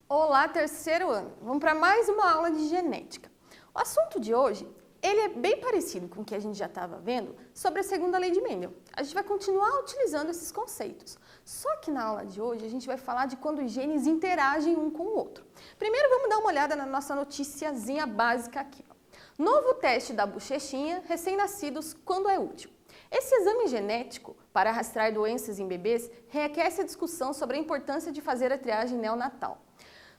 Olá, terceiro ano! Vamos para mais uma aula de genética. O assunto de hoje, ele é bem parecido com o que a gente já estava vendo sobre a segunda lei de Mendel. A gente vai continuar utilizando esses conceitos. Só que na aula de hoje a gente vai falar de quando os genes interagem um com o outro. Primeiro vamos dar uma olhada na nossa noticiazinha básica aqui. Novo teste da bochechinha, recém-nascidos, quando é útil. Esse exame genético para rastrear doenças em bebês reaquece a discussão sobre a importância de fazer a triagem neonatal.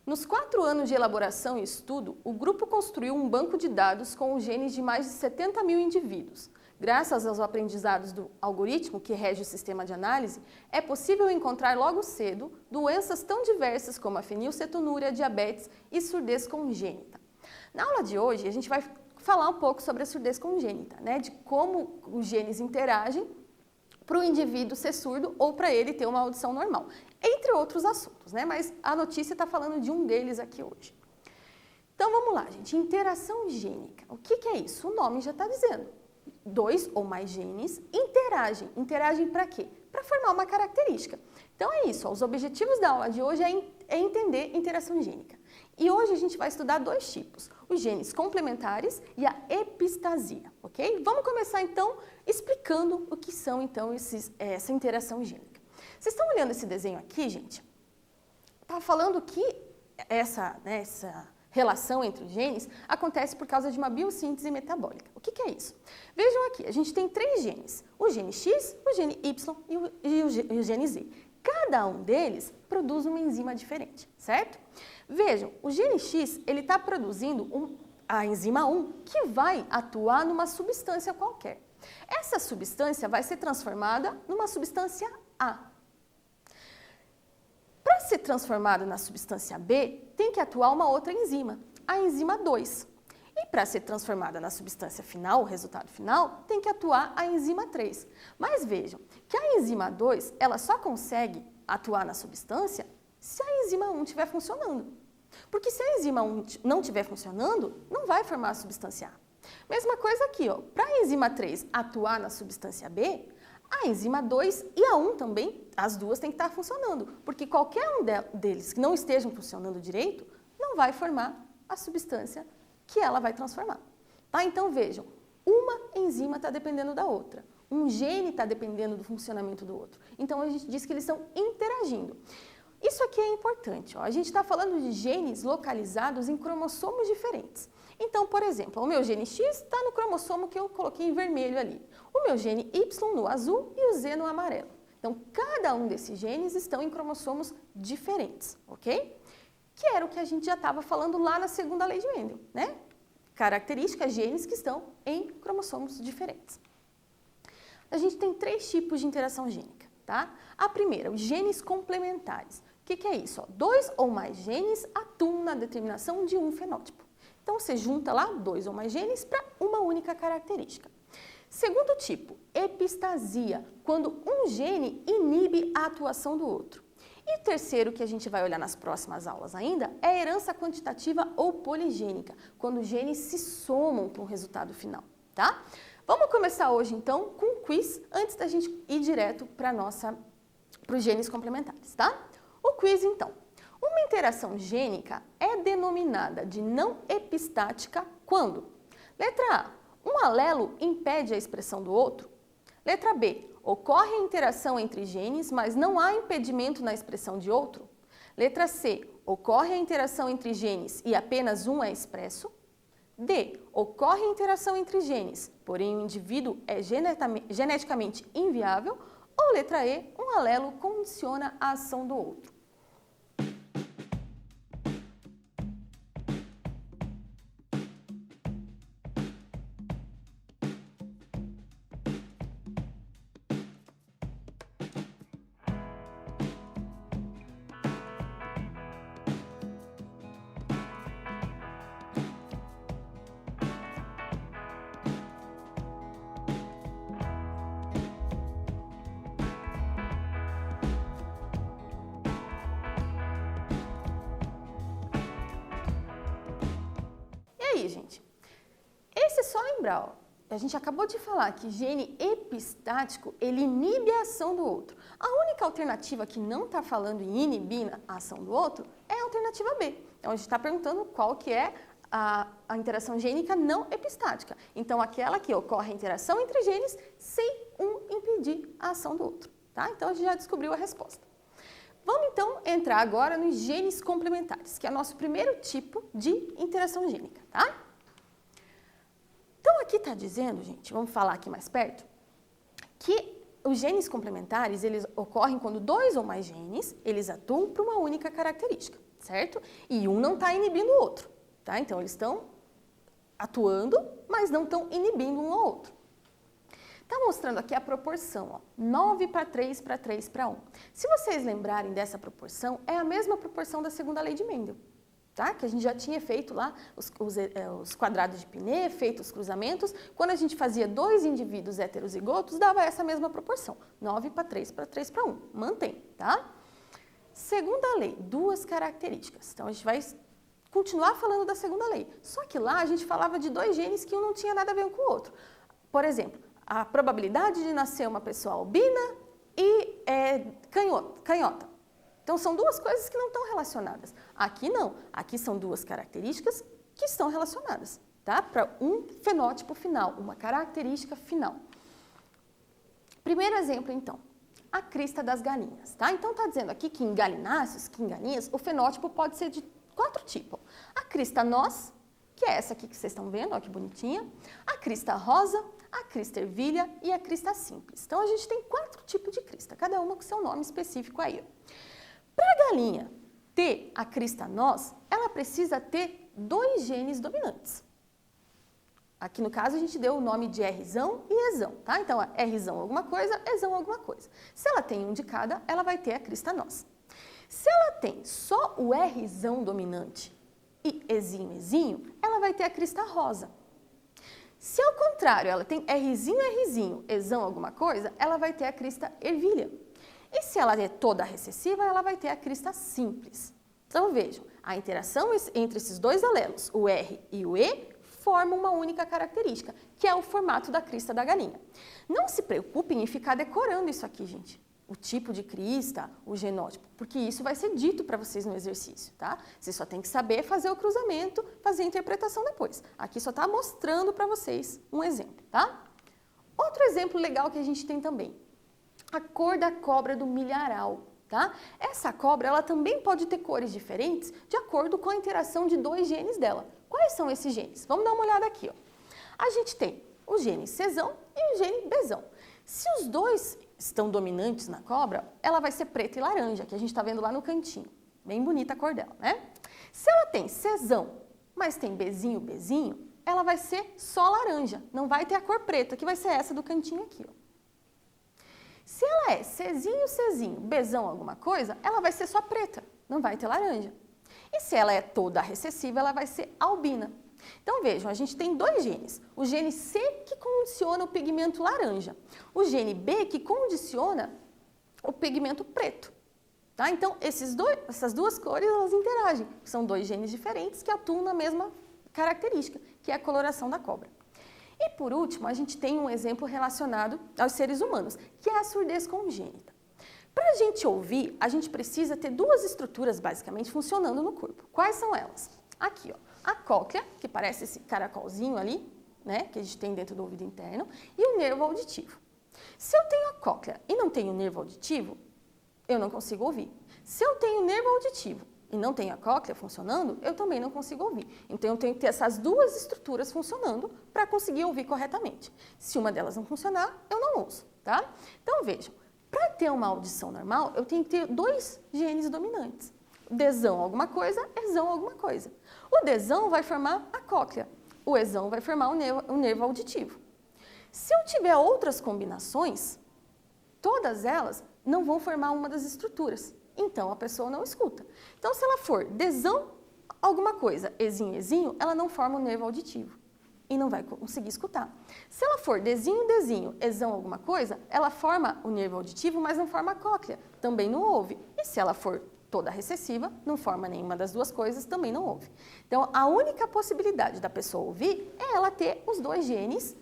Nos 4 anos de elaboração e estudo, o grupo construiu um banco de dados com os genes de mais de 70 mil indivíduos. Graças aos aprendizados do algoritmo que rege o sistema de análise, é possível encontrar logo cedo doenças tão diversas como a fenilcetonúria, diabetes e surdez congênita. Na aula de hoje, a gente vai falar um pouco sobre a surdez congênita, de como os genes interagem para o indivíduo ser surdo ou para ele ter uma audição normal, entre outros assuntos, mas a notícia está falando de um deles aqui hoje. Então vamos lá, gente, interação gênica. O que é isso? O nome já está dizendo. 2 ou mais genes interagem. Interagem para quê? Para formar uma característica. Então é isso, os objetivos da aula de hoje é entender interação gênica. E hoje a gente vai estudar 2 tipos, os genes complementares e a epistasia, ok? Vamos começar então explicando o que são então essa interação gênica. Vocês estão olhando esse desenho aqui, gente? Está falando que essa relação entre os genes acontece por causa de uma biossíntese metabólica. O que é isso? Vejam aqui, a gente tem 3 genes, o gene X, o gene Y e o gene Z. Cada um deles produz uma enzima diferente, certo? Vejam, o gene X ele está produzindo a enzima 1 que vai atuar numa substância qualquer. Essa substância vai ser transformada numa substância A. Para ser transformada na substância B, tem que atuar uma outra enzima, a enzima 2. E para ser transformada na substância final, o resultado final, tem que atuar a enzima 3. Mas vejam que a enzima 2, ela só consegue atuar na substância se a enzima 1 estiver funcionando. Porque se a enzima 1 não estiver funcionando, não vai formar a substância A. Mesma coisa aqui, para a enzima 3 atuar na substância B, a enzima 2 e a 1 também, as duas têm que estar funcionando. Porque qualquer um deles que não estejam funcionando direito, não vai formar a substância que ela vai transformar. Então vejam, uma enzima está dependendo da outra. Um gene está dependendo do funcionamento do outro. Então a gente diz que eles estão interagindo. Isso aqui é importante. A gente está falando de genes localizados em cromossomos diferentes. Então, por exemplo, o meu gene X está no cromossomo que eu coloquei em vermelho ali. O meu gene Y no azul e o Z no amarelo. Então, cada um desses genes estão em cromossomos diferentes, ok? Que era o que a gente já estava falando lá na segunda lei de Mendel, Características, genes que estão em cromossomos diferentes. A gente tem 3 tipos de interação gênica, A primeira, os genes complementares. O que é isso? 2 ou mais genes atuam na determinação de um fenótipo. Então, você junta lá 2 ou mais genes para uma única característica. Segundo tipo, epistasia, quando um gene inibe a atuação do outro. E o terceiro, que a gente vai olhar nas próximas aulas ainda, é a herança quantitativa ou poligênica, quando os genes se somam para um resultado final, Vamos começar hoje, então, com um quiz, antes da gente ir direto para os genes complementares, O quiz, então. Uma interação gênica é denominada de não epistática quando? Letra A, um alelo impede a expressão do outro. Letra B, ocorre a interação entre genes, mas não há impedimento na expressão de outro. Letra C, ocorre a interação entre genes e apenas um é expresso. D, ocorre a interação entre genes, porém o indivíduo é geneticamente inviável. Ou letra E, um alelo condiciona a ação do outro. E aí, gente? Esse é só lembrar, a gente acabou de falar que gene epistático, ele inibe a ação do outro. A única alternativa que não está falando em inibir a ação do outro é a alternativa B. Então, a gente está perguntando qual que é a interação gênica não epistática. Então, aquela que ocorre a interação entre genes sem um impedir a ação do outro. Tá? Então, a gente já descobriu a resposta. Vamos, então, entrar agora nos genes complementares, que é o nosso primeiro tipo de interação gênica. Tá? Então, aqui está dizendo, gente, vamos falar aqui mais perto, que os genes complementares, eles ocorrem quando dois ou mais genes, eles atuam para uma única característica, certo? E um não está inibindo o outro, tá? Então, eles estão atuando, mas não estão inibindo um ao outro. Está mostrando aqui a proporção, ó, 9 para 3 para 3 para 1. Se vocês lembrarem dessa proporção, é a mesma proporção da segunda lei de Mendel. Tá? Que a gente já tinha feito lá os quadrados de Pinet, feito os cruzamentos. Quando a gente fazia dois indivíduos heterozigotos, dava essa mesma proporção, 9 para 3 para 3 para 1. Mantém, tá? Segunda lei, duas características. Então, a gente vai continuar falando da segunda lei. Só que lá a gente falava de dois genes que um não tinha nada a ver um com o outro. Por exemplo, a probabilidade de nascer uma pessoa albina e canhota. Então, são duas coisas que não estão relacionadas. Aqui não. Aqui são duas características que estão relacionadas, tá? Para um fenótipo final, uma característica final. Primeiro exemplo, então, a crista das galinhas, tá? Então, está dizendo aqui que em galináceos, que em galinhas, o fenótipo pode ser de 4 tipos. A crista noz, que é essa aqui que vocês estão vendo, ó, que bonitinha. A crista rosa, a crista ervilha e a crista simples. Então, a gente tem 4 tipos de crista, cada uma com seu nome específico aí, ó. Para a galinha ter a crista noz, ela precisa ter 2 genes dominantes. Aqui no caso a gente deu o nome de Rzão e Ezão, tá? Então, Rzão alguma coisa, Ezão alguma coisa. Se ela tem um de cada, ela vai ter a crista noz. Se ela tem só o Rzão dominante e Ezinho, ela vai ter a crista rosa. Se ao contrário, ela tem Rzinho, Ezão alguma coisa, ela vai ter a crista ervilha. E se ela é toda recessiva, ela vai ter a crista simples. Então, vejam, a interação entre esses dois alelos, o R e o E, forma uma única característica, que é o formato da crista da galinha. Não se preocupem em ficar decorando isso aqui, gente. O tipo de crista, o genótipo, porque isso vai ser dito para vocês no exercício, tá? Vocês só tem que saber fazer o cruzamento, fazer a interpretação depois. Aqui só está mostrando para vocês um exemplo, tá? Outro exemplo legal que a gente tem também. A cor da cobra do milharal, tá? Essa cobra, ela também pode ter cores diferentes de acordo com a interação de 2 genes dela. Quais são esses genes? Vamos dar uma olhada aqui, ó. A gente tem o gene Czão e o gene Bzão. Se os dois estão dominantes na cobra, ela vai ser preta e laranja, que a gente está vendo lá no cantinho. Bem bonita a cor dela, né? Se ela tem Czão, mas tem Bzinho, ela vai ser só laranja, não vai ter a cor preta, que vai ser essa do cantinho aqui, ó. Se ela é Czinho, Bzão alguma coisa, ela vai ser só preta, não vai ter laranja. E se ela é toda recessiva, ela vai ser albina. Então, vejam, a gente tem 2 genes. O gene C que condiciona o pigmento laranja. O gene B que condiciona o pigmento preto. Tá? Então, essas duas cores, elas interagem. São 2 genes diferentes que atuam na mesma característica, que é a coloração da cobra. E, por último, a gente tem um exemplo relacionado aos seres humanos, que é a surdez congênita. Para a gente ouvir, a gente precisa ter 2 estruturas, basicamente, funcionando no corpo. Quais são elas? Aqui, ó, a cóclea, que parece esse caracolzinho ali, né, que a gente tem dentro do ouvido interno, e o nervo auditivo. Se eu tenho a cóclea e não tenho o nervo auditivo, eu não consigo ouvir. Se eu tenho o nervo auditivo e não tenho a cóclea funcionando, eu também não consigo ouvir. Então, eu tenho que ter essas 2 estruturas funcionando para conseguir ouvir corretamente. Se uma delas não funcionar, eu não ouço, tá? Então, vejam, para ter uma audição normal, eu tenho que ter 2 genes dominantes. Dzão alguma coisa, Ezão alguma coisa. O Dzão vai formar a cóclea, o Ezão vai formar o nervo auditivo. Se eu tiver outras combinações, todas elas não vão formar uma das estruturas. Então, a pessoa não escuta. Então, se ela for Dzão alguma coisa, Ezinho, ela não forma o nervo auditivo e não vai conseguir escutar. Se ela for Dzinho, Ezão alguma coisa, ela forma o nervo auditivo, mas não forma a cóclea, também não ouve. E se ela for toda recessiva, não forma nenhuma das 2 coisas, também não ouve. Então, a única possibilidade da pessoa ouvir é ela ter os 2 genes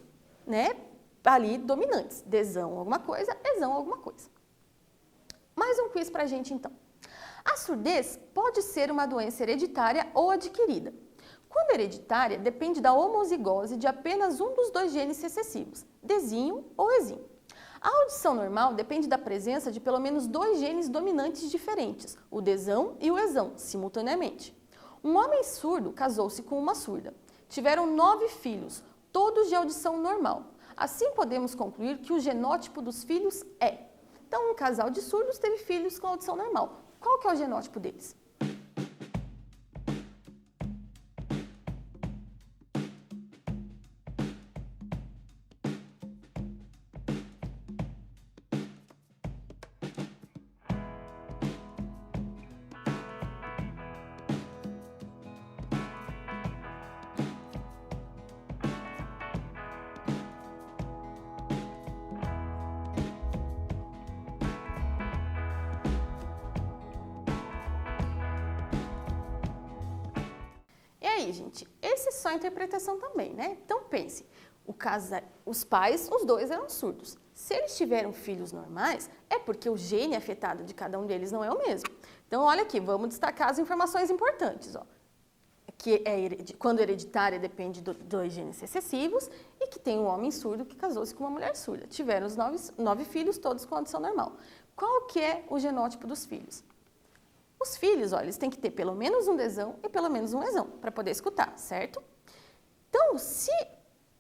né, ali dominantes. Desão alguma coisa, esão alguma coisa. Mais um quiz pra gente então. A surdez pode ser uma doença hereditária ou adquirida. Quando hereditária, depende da homozigose de apenas um dos dois genes recessivos, desinho ou esinho. A audição normal depende da presença de pelo menos dois genes dominantes diferentes, o desão e o esão, simultaneamente. Um homem surdo casou-se com uma surda. Tiveram 9 filhos, todos de audição normal. Assim podemos concluir que o genótipo dos filhos é. Então, um casal de surdos teve filhos com audição normal. Qual que é o genótipo deles? E aí, gente, esse é só interpretação também, né? Então pense, os pais, os dois eram surdos. Se eles tiveram filhos normais, é porque o gene afetado de cada um deles não é o mesmo. Então, olha aqui, vamos destacar as informações importantes, ó. Que quando hereditária depende de dois genes recessivos e que tem um homem surdo que casou-se com uma mulher surda. Tiveram os 9 filhos, todos com audição normal. Qual que é o genótipo dos filhos? Os filhos, olha, eles têm que ter pelo menos um desão e pelo menos um esão para poder escutar, certo? Então, se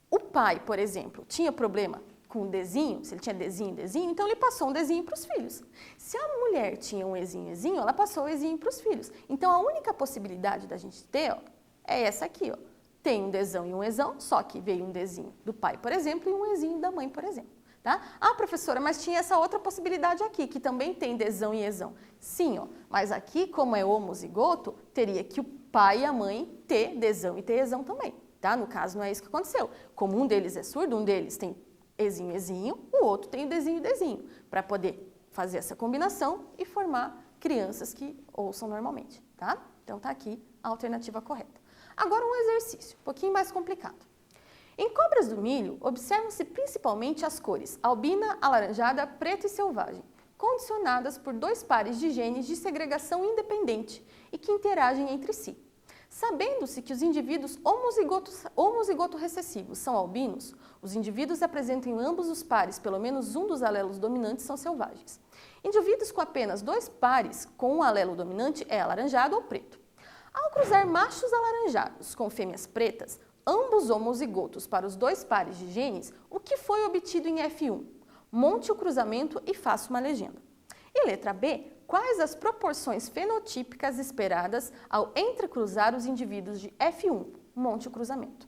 o pai, por exemplo, tinha problema com o desinho, se ele tinha desinho, então ele passou um desinho para os filhos. Se a mulher tinha um esinho, ela passou o esinho para os filhos. Então, a única possibilidade da gente ter, ó, é essa aqui, ó. Tem um desão e um esão, só que veio um desinho do pai, por exemplo, e um esinho da mãe, por exemplo. Tá? Ah, professora, mas tinha essa outra possibilidade aqui, que também tem desão e esão. Sim, ó, mas aqui, como é homozigoto, teria que o pai e a mãe ter desão e ter esão também. Tá? No caso, não é isso que aconteceu. Como um deles é surdo, um deles tem esinho, o outro tem o desinho, para poder fazer essa combinação e formar crianças que ouçam normalmente. Tá? Então, tá aqui a alternativa correta. Agora, um exercício, um pouquinho mais complicado. Em cobras do milho, observam-se principalmente as cores albina, alaranjada, preta e selvagem, condicionadas por 2 pares de genes de segregação independente e que interagem entre si. Sabendo-se que os indivíduos homozigoto recessivos são albinos, os indivíduos apresentam em ambos os pares pelo menos um dos alelos dominantes são selvagens. Indivíduos com apenas 2 pares com um alelo dominante é alaranjado ou preto. Ao cruzar machos alaranjados com fêmeas pretas, ambos homozigotos para os 2 pares de genes, o que foi obtido em F1? Monte o cruzamento e faça uma legenda. E letra B, quais as proporções fenotípicas esperadas ao entrecruzar os indivíduos de F1? Monte o cruzamento.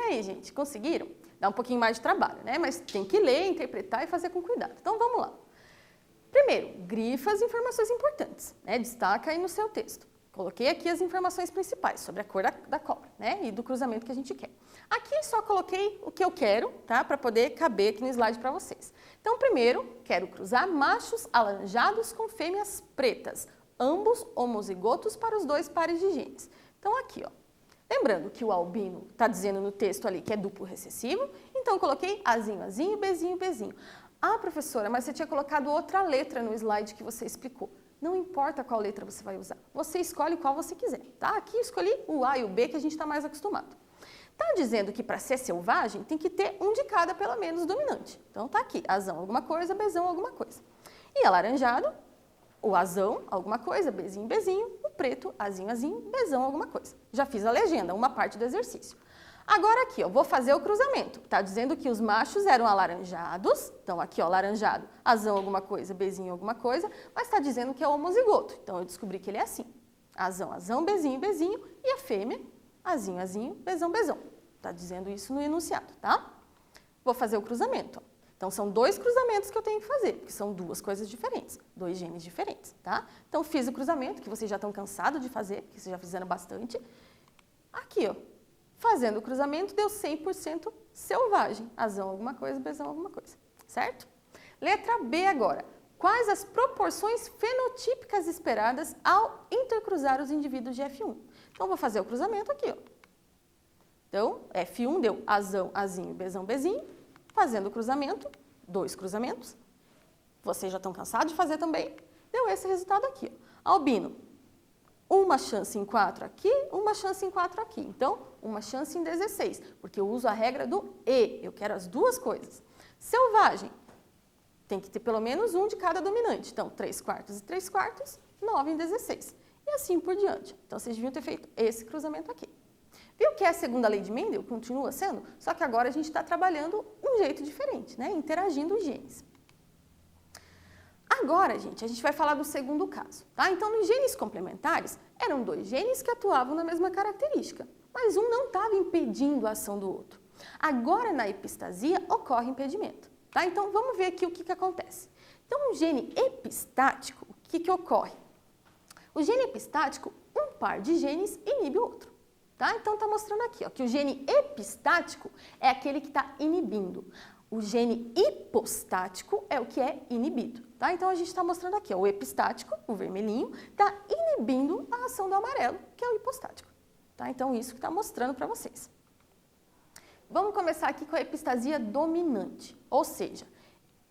aí, gente, conseguiram? Dá um pouquinho mais de trabalho, né? Mas tem que ler, interpretar e fazer com cuidado. Então, vamos lá. Primeiro, grifa as informações importantes, né? Destaca aí no seu texto. Coloquei aqui as informações principais sobre a cor da cobra, né? E do cruzamento que a gente quer. Aqui só coloquei o que eu quero, tá? Para poder caber aqui no slide para vocês. Então, primeiro, quero cruzar machos alaranjados com fêmeas pretas, ambos homozigotos para os 2 pares de genes. Então, aqui, ó. Lembrando que o albino está dizendo no texto ali que é duplo recessivo, então coloquei Azinho, Azinho, Bzinho, Bzinho. Ah, professora, mas você tinha colocado outra letra no slide que você explicou. Não importa qual letra você vai usar, você escolhe qual você quiser, tá? Aqui eu escolhi o A e o B que a gente está mais acostumado. Tá dizendo que para ser selvagem tem que ter um de cada pelo menos dominante. Então tá aqui, Azão alguma coisa, Bzão alguma coisa. E alaranjado, o Azão alguma coisa, Bzinho, Bzinho, o preto, Azinho, Azinho, Bzão alguma coisa. Já fiz a legenda, uma parte do exercício. Agora aqui, ó, vou fazer o cruzamento. Tá dizendo que os machos eram alaranjados, então aqui, ó, laranjado, Azão alguma coisa, Bzinho alguma coisa, mas está dizendo que é homozigoto. Então eu descobri que ele é assim. Azão, Azão, Bzinho, Bzinho, e a fêmea, Azinho, Azinho, Bzão, Bzão. Tá dizendo isso no enunciado, tá? Vou fazer o cruzamento, ó. Então, são 2 cruzamentos que eu tenho que fazer, porque são 2 coisas diferentes, 2 genes diferentes, tá? Então, fiz o cruzamento, que vocês já estão cansados de fazer, porque vocês já fizeram bastante. Aqui, ó, fazendo o cruzamento, deu 100% selvagem. Azão alguma coisa, Bzão alguma coisa, certo? Letra B agora. Quais as proporções fenotípicas esperadas ao intercruzar os indivíduos de F1? Então, vou fazer o cruzamento aqui, ó. Então, F1 deu Azão, Azinho, Bzão, Bzinho. Fazendo o cruzamento, 2 cruzamentos. Vocês já estão cansados de fazer também. Deu esse resultado aqui, ó. Albino, uma chance em 4 aqui, uma chance em 4 aqui. Então, uma chance em 16, porque eu uso a regra do E. Eu quero as 2 coisas. Selvagem, tem que ter pelo menos um de cada dominante. Então, 3/4 e 3/4, 9 em 16. E assim por diante. Então, vocês deviam ter feito esse cruzamento aqui. Viu que é a segunda lei de Mendel? Continua sendo? Só que agora a gente está trabalhando um jeito diferente, né? Interagindo os genes. Agora, gente, a gente vai falar do segundo caso, tá? Então, nos genes complementares, eram 2 genes que atuavam na mesma característica, mas um não estava impedindo a ação do outro. Agora, na epistasia, ocorre impedimento, tá? Então, vamos ver aqui o que acontece. Então, o gene epistático, o que ocorre? O gene epistático, um par de genes inibe o outro. Tá? Então, está mostrando aqui ó, que o gene epistático é aquele que está inibindo. O gene hipostático é o que é inibido. Tá? Então, a gente está mostrando aqui, ó, o epistático, o vermelhinho, está inibindo a ação do amarelo, que é o hipostático. Tá? Então, isso que está mostrando para vocês. Vamos começar aqui com a epistasia dominante, ou seja,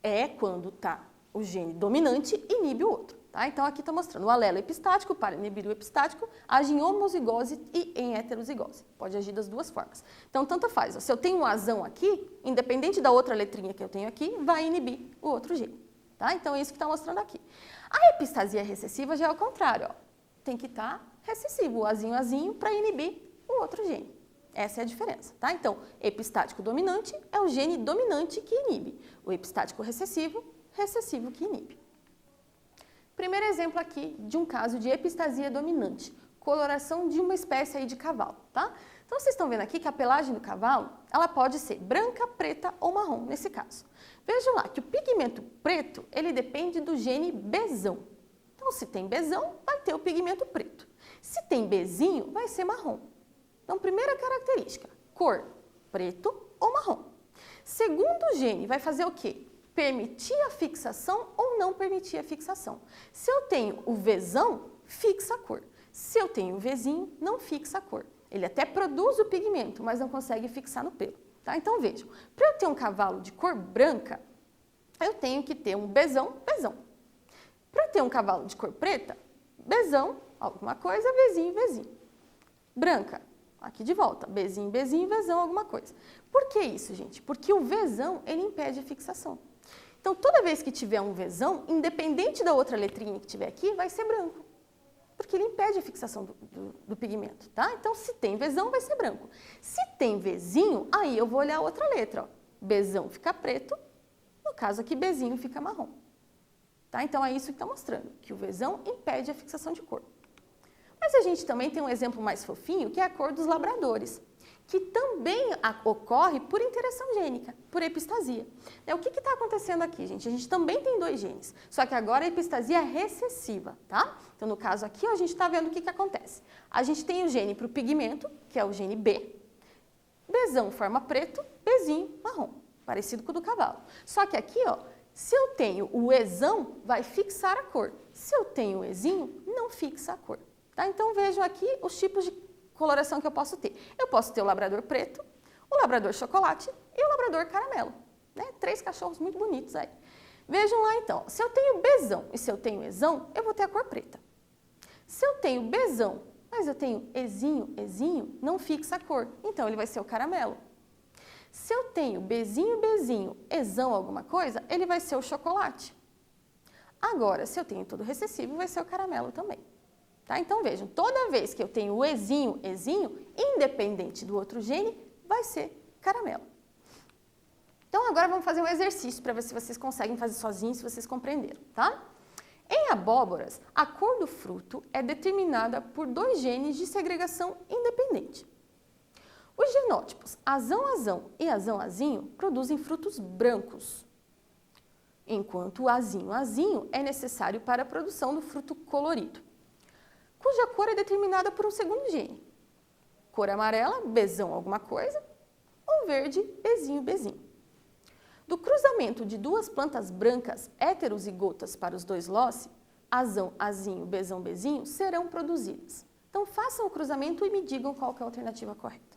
é quando tá o gene dominante inibe o outro. Tá? Então, aqui está mostrando o alelo epistático, para inibir o epistático, age em homozigose e em heterozigose. Pode agir das 2 formas. Então, tanto faz. Ó, se eu tenho um azão aqui, independente da outra letrinha que eu tenho aqui, vai inibir o outro gene. Tá? Então, é isso que está mostrando aqui. A epistasia recessiva já é o contrário. Ó. Tem que estar recessivo, o azinho, azinho, para inibir o outro gene. Essa é a diferença. Tá? Então, epistático dominante é o gene dominante que inibe. O epistático recessivo, recessivo que inibe. Primeiro exemplo aqui de um caso de epistasia dominante, coloração de uma espécie aí de cavalo, tá? Então, vocês estão vendo aqui que a pelagem do cavalo, ela pode ser branca, preta ou marrom, nesse caso. Vejam lá que o pigmento preto, ele depende do gene Bzão. Então, se tem Bzão, vai ter o pigmento preto. Se tem Bzinho, vai ser marrom. Então, primeira característica, cor, preto ou marrom. Segundo gene, vai fazer o quê? Permitir a fixação ou não permitir a fixação. Se eu tenho o Vzão, fixa a cor. Se eu tenho o Vzinho, não fixa a cor. Ele até produz o pigmento, mas não consegue fixar no pelo. Tá? Então, vejam, para eu ter um cavalo de cor branca, eu tenho que ter um Bzão, Bzão. Para ter um cavalo de cor preta, Bzão, alguma coisa, Vzinho, Vzinho. Branca, aqui de volta, Bzinho, Bzinho, Vzão, alguma coisa. Por que isso, gente? Porque o Vzão, ele impede a fixação. Então, toda vez que tiver um Vzão, independente da outra letrinha que tiver aqui, vai ser branco. Porque ele impede a fixação do pigmento, tá? Então, se tem Vzão, vai ser branco. Se tem Vzinho, aí eu vou olhar a outra letra, ó. Bzão fica preto, no caso aqui, Bzinho fica marrom. Tá? Então, é isso que está mostrando, que o Vzão impede a fixação de cor. Mas a gente também tem um exemplo mais fofinho, que é a cor dos labradores. que também ocorre por interação gênica, por epistasia. O que está acontecendo aqui, gente? A gente também tem dois genes, só que agora a epistasia é recessiva, tá? Então, no caso aqui, a gente está vendo o que acontece. A gente tem o gene para o pigmento, que é o gene B. Bzão forma preto, Bzinho marrom, parecido com o do cavalo. Só que aqui, ó, se eu tenho o Ezão, vai fixar a cor. Se eu tenho o Ezinho, não fixa a cor. Tá? Então, vejam aqui os tipos de coloração que eu posso ter. Eu posso ter o labrador preto, o labrador chocolate e o labrador caramelo. Né? 3 cachorros muito bonitos aí. Vejam lá então, se eu tenho Bzão e se eu tenho Ezão, eu vou ter a cor preta. Se eu tenho Bzão, mas eu tenho Ezinho, não fixa a cor, então ele vai ser o caramelo. Se eu tenho Bzinho, Ezão alguma coisa, ele vai ser o chocolate. Agora, se eu tenho todo recessivo, vai ser o caramelo também. Tá? Então, vejam, toda vez que eu tenho o Ezinho, independente do outro gene, vai ser caramelo. Então, agora vamos fazer um exercício para ver se vocês conseguem fazer sozinhos, se vocês compreenderam, tá? Em abóboras, a cor do fruto é determinada por 2 genes de segregação independente. Os genótipos azão e azão-azinho produzem frutos brancos, enquanto o azinho é necessário para a produção do fruto colorido, cuja cor é determinada por um segundo gene. Cor amarela, Bzão alguma coisa, ou verde, Bzinho. Do cruzamento de 2 plantas brancas heterozigotas para os 2 loci, azão-azinho, Bzinho, serão produzidas. Então, façam o cruzamento e me digam qual que é a alternativa correta.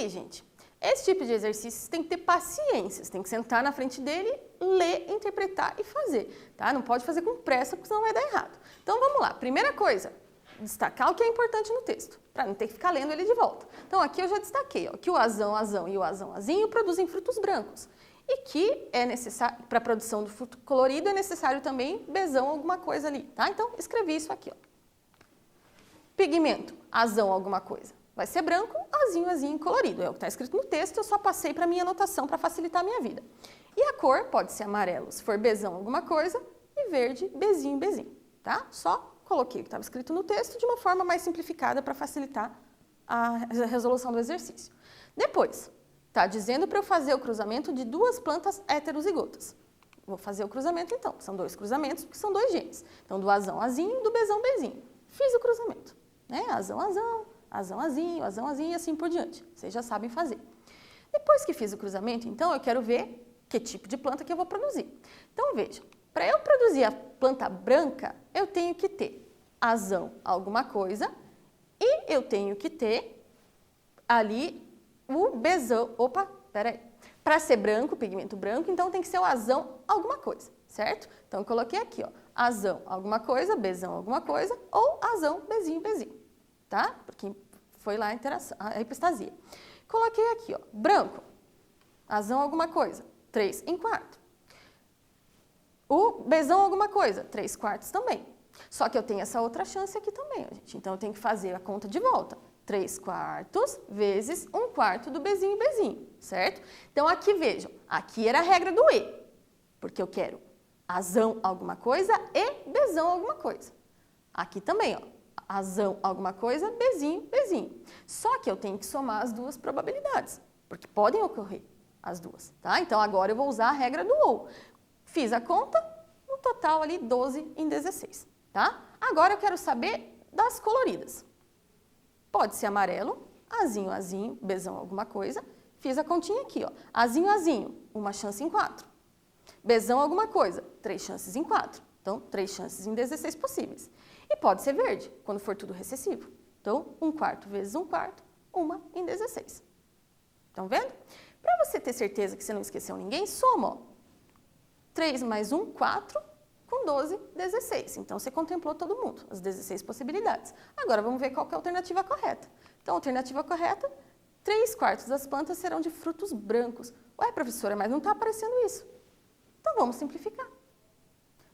aí, gente, esse tipo de exercício você tem que ter paciência, você tem que sentar na frente dele, ler, interpretar e fazer, tá? Não pode fazer com pressa, porque senão vai dar errado. Então, vamos lá. Primeira coisa, destacar o que é importante no texto, para não ter que ficar lendo ele de volta. Então, aqui eu já destaquei, ó, que o azão, azão e o azão, azinho produzem frutos brancos. E que é necessário, para a produção do fruto colorido, é necessário também bezão, alguma coisa ali, tá? Então, escrevi isso aqui, ó. Pigmento, azão, alguma coisa. Vai ser branco, azinho, azinho, colorido. É o que está escrito no texto, eu só passei para a minha anotação para facilitar a minha vida. E a cor pode ser amarelo, se for bezão, alguma coisa, e verde, bezinho, bezinho, tá? Só coloquei o que estava escrito no texto de uma forma mais simplificada para facilitar a resolução do exercício. Depois, está dizendo para eu fazer o cruzamento de duas plantas heterozigotas. Vou fazer o cruzamento então, são dois cruzamentos, porque são dois genes. Então, do azão, azinho, do bezão, bezinho. Fiz o cruzamento, né? Azão, azão, azão, azinho e assim por diante. Vocês já sabem fazer. Depois que fiz o cruzamento, então, eu quero ver que tipo de planta que eu vou produzir. Então, veja, para eu produzir a planta branca, eu tenho que ter azão, alguma coisa, e eu tenho que ter ali o bezão. Opa, peraí. Para ser branco, pigmento branco, então tem que ser o azão, alguma coisa, certo? Então, eu coloquei aqui, ó, azão, alguma coisa, bezão, alguma coisa, ou azão, bezinho, bezinho, tá? Porque foi lá a interação, a epistasia. Coloquei aqui, ó, branco, azão, alguma coisa, 3/4. O bezão, alguma coisa, 3/4 também. Só que eu tenho essa outra chance aqui também, gente. Então, eu tenho que fazer a conta de volta. 3/4 vezes 1/4 do bezinho, bezinho, certo? Então, aqui vejam, aqui era a regra do E, porque eu quero azão, alguma coisa e bezão, alguma coisa. Aqui também, ó, azão, alguma coisa, bezinho, bezinho. Só que eu tenho que somar as duas probabilidades, porque podem ocorrer as duas, tá? Então, agora eu vou usar a regra do OU. Fiz a conta, no total ali 12/16, tá? Agora eu quero saber das coloridas. Pode ser amarelo, azinho, azinho, bezão, alguma coisa. Fiz a continha aqui, ó. Azinho, azinho, 1 chance em 4. Bezão, alguma coisa, 3 chances em 4. Então, 3 chances em 16 possíveis. E pode ser verde, quando for tudo recessivo. Então, 1/4 vezes 1/4, 1/16. Estão vendo? Para você ter certeza que você não esqueceu ninguém, soma, ó. 3 mais 1, 4, com 12, 16. Então, você contemplou todo mundo, as 16 possibilidades. Agora, vamos ver qual que é a alternativa correta. Então, a alternativa correta, 3/4 das plantas serão de frutos brancos. Ué, professora, mas não está aparecendo isso. Então, vamos simplificar.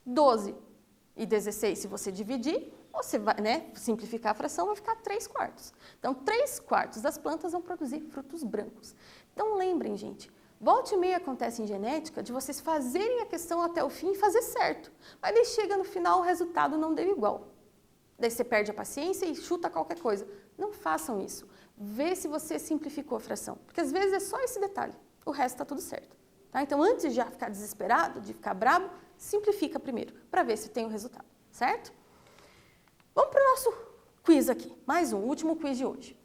12/16, se você dividir, você vai, né, simplificar a fração, vai ficar 3/4. Então, 3/4 das plantas vão produzir frutos brancos. Então, lembrem, gente, volta e meia acontece em genética de vocês fazerem a questão até o fim e fazer certo. Mas daí chega no final, o resultado não deu igual. Daí você perde a paciência e chuta qualquer coisa. Não façam isso. Vê se você simplificou a fração. Porque às vezes é só esse detalhe. O resto está tudo certo. Tá? Então, antes de já ficar desesperado, de ficar bravo, simplifica primeiro, para ver se tem o resultado. Certo? Vamos para o nosso quiz aqui. Mais um, último quiz de hoje.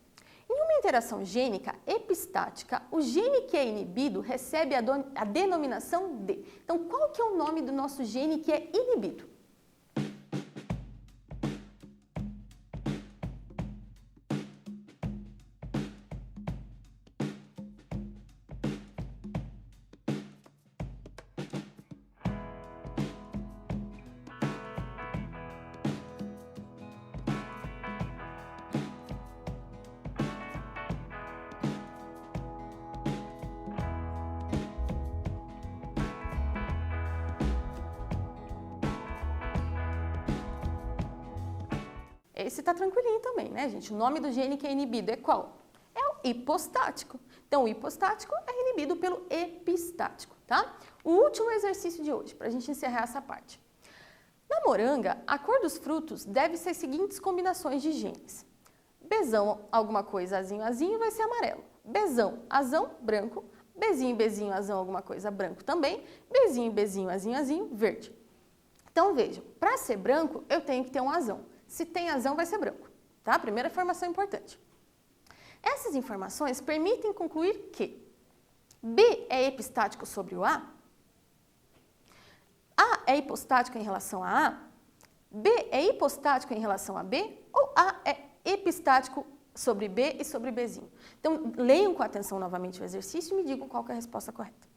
Em uma interação gênica epistática, o gene que é inibido recebe a denominação de. Então, qual que é o nome do nosso gene que é inibido? Esse está tranquilinho também, né, gente? O nome do gene que é inibido é qual? É o hipostático. Então, o hipostático é inibido pelo epistático, tá? O último exercício de hoje, para a gente encerrar essa parte. Na moranga, a cor dos frutos deve ser as seguintes combinações de genes. Bezão, alguma coisa, azinho, azinho, vai ser amarelo. Bezão, azão, branco. Bezinho, bezinho, azão, alguma coisa, branco também. Bezinho, bezinho, azinho, azinho, verde. Então, vejam, para ser branco, eu tenho que ter um azão. Se tem azão, vai ser branco, tá? Primeira informação importante. Essas informações permitem concluir que B é epistático sobre o A é hipostático em relação a A, B é hipostático em relação a B, ou A é epistático sobre B e sobre Bzinho. Então, leiam com atenção novamente o exercício e me digam qual que é a resposta correta.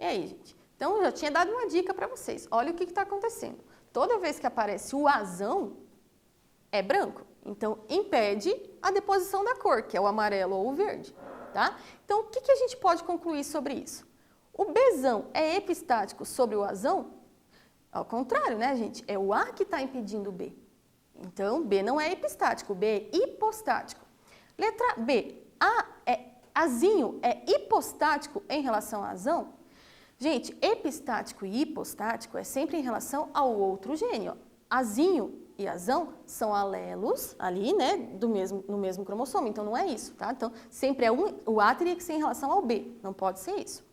E aí, gente? Então, eu já tinha dado uma dica para vocês. Olha o que está acontecendo. Toda vez que aparece o azão, é branco. Então, impede a deposição da cor, que é o amarelo ou o verde, tá? Então, o que a gente pode concluir sobre isso? O Bzão é epistático sobre o Azão? Ao contrário, né, gente? É o A que está impedindo o B. Então, B não é epistático, B é hipostático. Letra B, Azinho é hipostático em relação a Azão? Gente, epistático e hipostático é sempre em relação ao outro gene, ó. Azinho e Azão são alelos ali, né, no mesmo cromossomo, então não é isso, tá? Então, sempre o A teria que ser em relação ao B, não pode ser isso.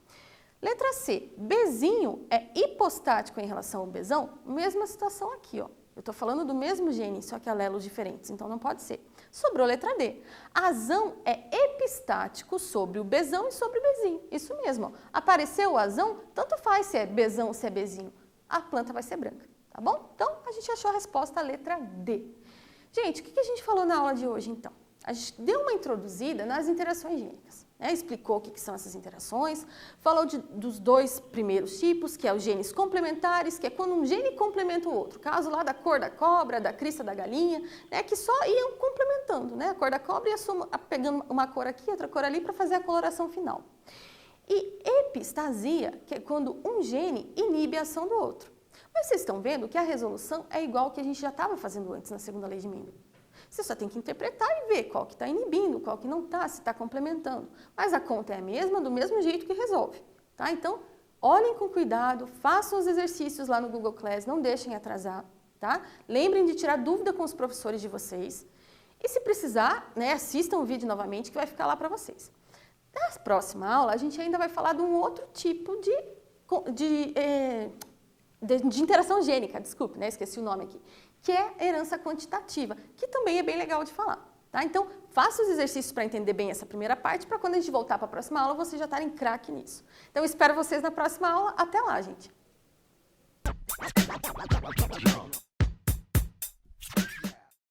Letra C, Bzinho é hipostático em relação ao Bzão? Mesma situação aqui, ó. Eu estou falando do mesmo gene, só que alelos diferentes, então não pode ser. Sobrou a letra D. Azão é epistático sobre o Bzão e sobre o Bzinho. Isso mesmo, ó. Apareceu o Azão, tanto faz se é Bzão ou se é Bzinho. A planta vai ser branca, tá bom? Então, a gente achou a resposta, a letra D. Gente, o que a gente falou na aula de hoje, então? A gente deu uma introduzida nas interações gênicas, né? Explicou o que são essas interações, falou dos dois primeiros tipos, que é os genes complementares, que é quando um gene complementa o outro. Caso lá da cor da cobra, da crista da galinha, né? Que só iam complementando, né? A cor da cobra ia pegando uma cor aqui, outra cor ali, para fazer a coloração final. E epistasia, que é quando um gene inibe a ação do outro. Mas vocês estão vendo que a resolução é igual ao que a gente já estava fazendo antes na segunda lei de Mendel. Você só tem que interpretar e ver qual que está inibindo, qual que não está, se está complementando. Mas a conta é a mesma, do mesmo jeito que resolve, tá? Então, olhem com cuidado, façam os exercícios lá no Google Class, não deixem atrasar, tá? Lembrem de tirar dúvida com os professores de vocês. E se precisar, né, assistam o vídeo novamente que vai ficar lá para vocês. Na próxima aula, a gente ainda vai falar de um outro tipo de interação gênica, desculpe, né, esqueci o nome aqui, que é herança quantitativa, que também é bem legal de falar, tá? Então, faça os exercícios para entender bem essa primeira parte, para quando a gente voltar para a próxima aula, vocês já estarem craque nisso. Então, espero vocês na próxima aula. Até lá, gente!